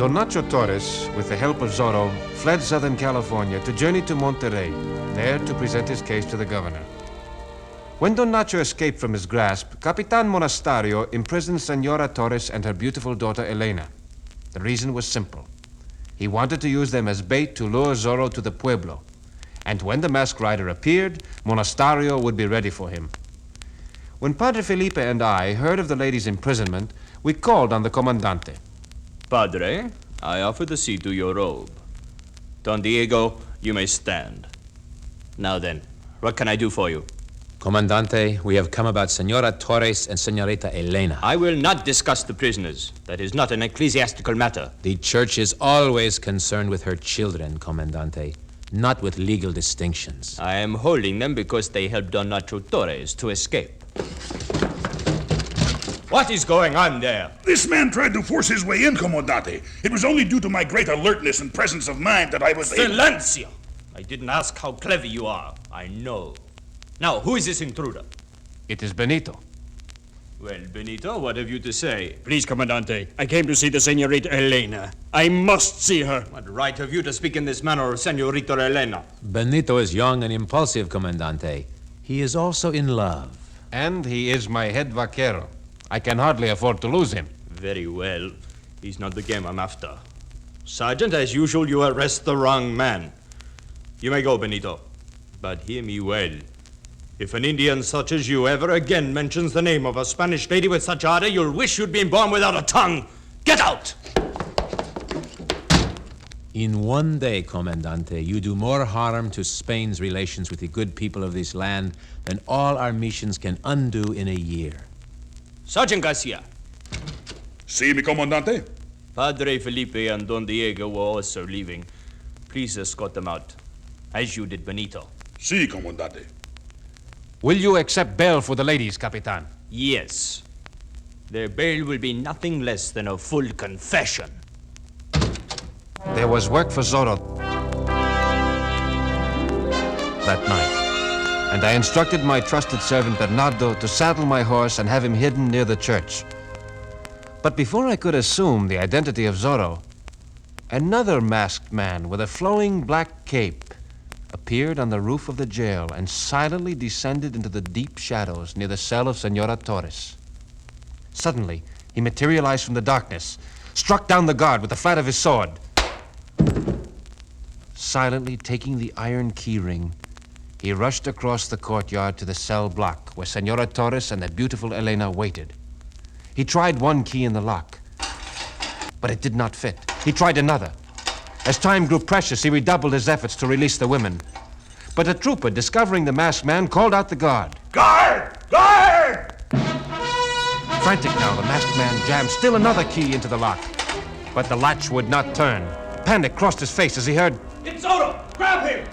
Don Nacho Torres, with the help of Zorro, fled Southern California to journey to Monterrey, there to present his case to the governor. When Don Nacho escaped from his grasp, Capitan Monastario imprisoned Senora Torres and her beautiful daughter Elena. The reason was simple. He wanted to use them as bait to lure Zorro to the pueblo. And when the masked rider appeared, Monastario would be ready for him. When Padre Felipe and I heard of the lady's imprisonment, we called on the Comandante. Padre, I offer the seat to your robe. Don Diego, you may stand. Now then, what can I do for you? Comandante, we have come about Senora Torres and Senorita Elena. I will not discuss the prisoners. That is not an ecclesiastical matter. The church is always concerned with her children, Comandante, not with legal distinctions. I am holding them because they helped Don Nacho Torres to escape. What is going on there? This man tried to force his way in, Comandante. It was only due to my great alertness and presence of mind that I was Silencio! I didn't ask how clever you are. I know. Now, who is this intruder? It is Benito. Well, Benito, what have you to say? Please, Comandante, I came to see the Senorita Elena. I must see her. What right have you to speak in this manner of Senorita Elena? Benito is young and impulsive, Comandante. He is also in love. And he is my head vaquero. I can hardly afford to lose him. Very well. He's not the game I'm after. Sergeant, as usual, you arrest the wrong man. You may go, Benito. But hear me well. If an Indian such as you ever again mentions the name of a Spanish lady with such ardor, you'll wish you'd been born without a tongue. Get out! In one day, Comandante, you do more harm to Spain's relations with the good people of this land than all our missions can undo in a year. Sergeant Garcia. See me, Comandante? Padre Felipe and Don Diego were also leaving. Please escort them out, as you did Benito. Si, Comandante. Will you accept bail for the ladies, Capitan? Yes. Their bail will be nothing less than a full confession. There was work for Zorro that night, and I instructed my trusted servant Bernardo to saddle my horse and have him hidden near the church. But before I could assume the identity of Zorro, another masked man with a flowing black cape appeared on the roof of the jail and silently descended into the deep shadows near the cell of Senora Torres. Suddenly, he materialized from the darkness, struck down the guard with the flat of his sword. Silently taking the iron key ring, he rushed across the courtyard to the cell block where Senora Torres and the beautiful Elena waited. He tried one key in the lock, but it did not fit. He tried another. As time grew precious, he redoubled his efforts to release the women. But a trooper, discovering the masked man, called out the guard. Guard! Guard! Frantic now, the masked man jammed still another key into the lock. But the latch would not turn. Panic crossed his face as he heard, It's Zorro! Grab him!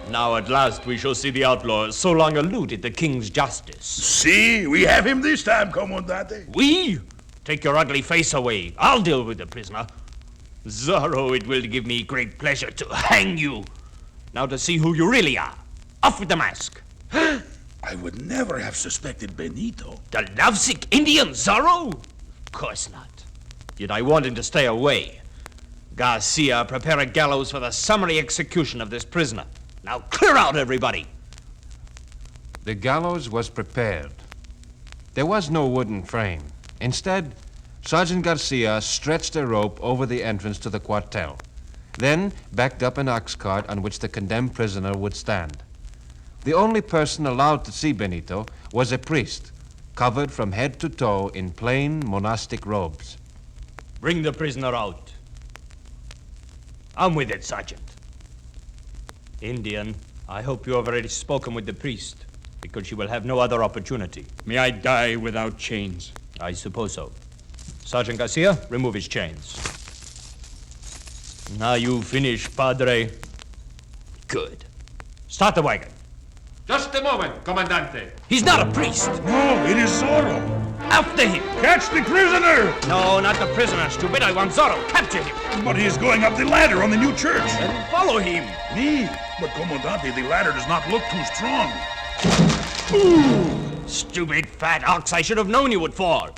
Now at last we shall see the outlaws so long eluded the king's justice. See, we have him this time, Comandante. We? Take your ugly face away. I'll deal with the prisoner. Zorro, it will give me great pleasure to hang you. Now to see who you really are. Off with the mask. I would never have suspected Benito. The lovesick Indian Zorro? Of course not. Yet I want him to stay away. Garcia, prepare a gallows for the summary execution of this prisoner. Now clear out, everybody. The gallows was prepared. There was no wooden frame. Instead, Sergeant Garcia stretched a rope over the entrance to the cuartel, then backed up an ox cart on which the condemned prisoner would stand. The only person allowed to see Benito was a priest, covered from head to toe in plain monastic robes. Bring the prisoner out. I'm with it, Sergeant. Indian, I hope you have already spoken with the priest, because you will have no other opportunity. May I die without chains. I suppose so. Sergeant Garcia, remove his chains. Now you finish, Padre. Good. Start the wagon. Just a moment, Comandante. He's not a priest. No, it is Zorro. After him. Catch the prisoner! No, not the prisoner, stupid. I want Zorro. Capture him. But he is going up the ladder on the new church. Then follow him. Me? But, Comandante, the ladder does not look too strong. Ooh, stupid fat ox. I should have known you would fall.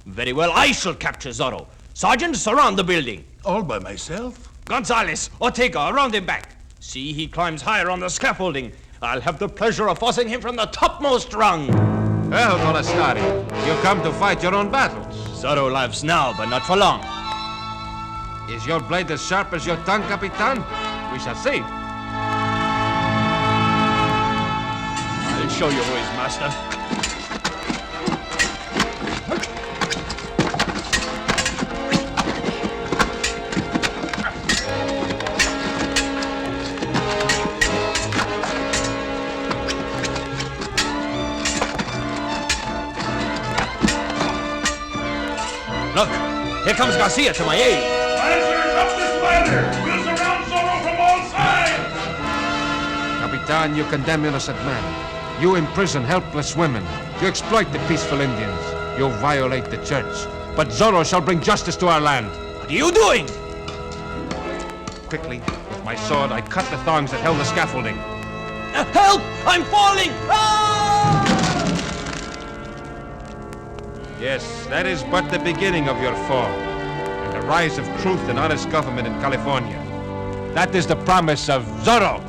Very well, I shall capture Zorro. Sergeant, surround the building. All by myself? Gonzales, Ortega, around him back. See, he climbs higher on the scaffolding. I'll have the pleasure of forcing him from the topmost rung. Well, Monastario, you come to fight your own battles. Zorro laughs now, but not for long. Is your blade as sharp as your tongue, Capitan? We shall see. I'll show you who is master. Look, here comes Garcia to my aid. Lancers, up this ladder! We'll surround Zorro from all sides! Capitan, you condemn innocent men. You imprison helpless women. You exploit the peaceful Indians. You violate the church. But Zorro shall bring justice to our land. What are you doing? Quickly, with my sword, I cut the thongs that held the scaffolding. Help! I'm falling! Ah! Yes, that is but the beginning of your fall, and the rise of truth and honest government in California. That is the promise of Zorro.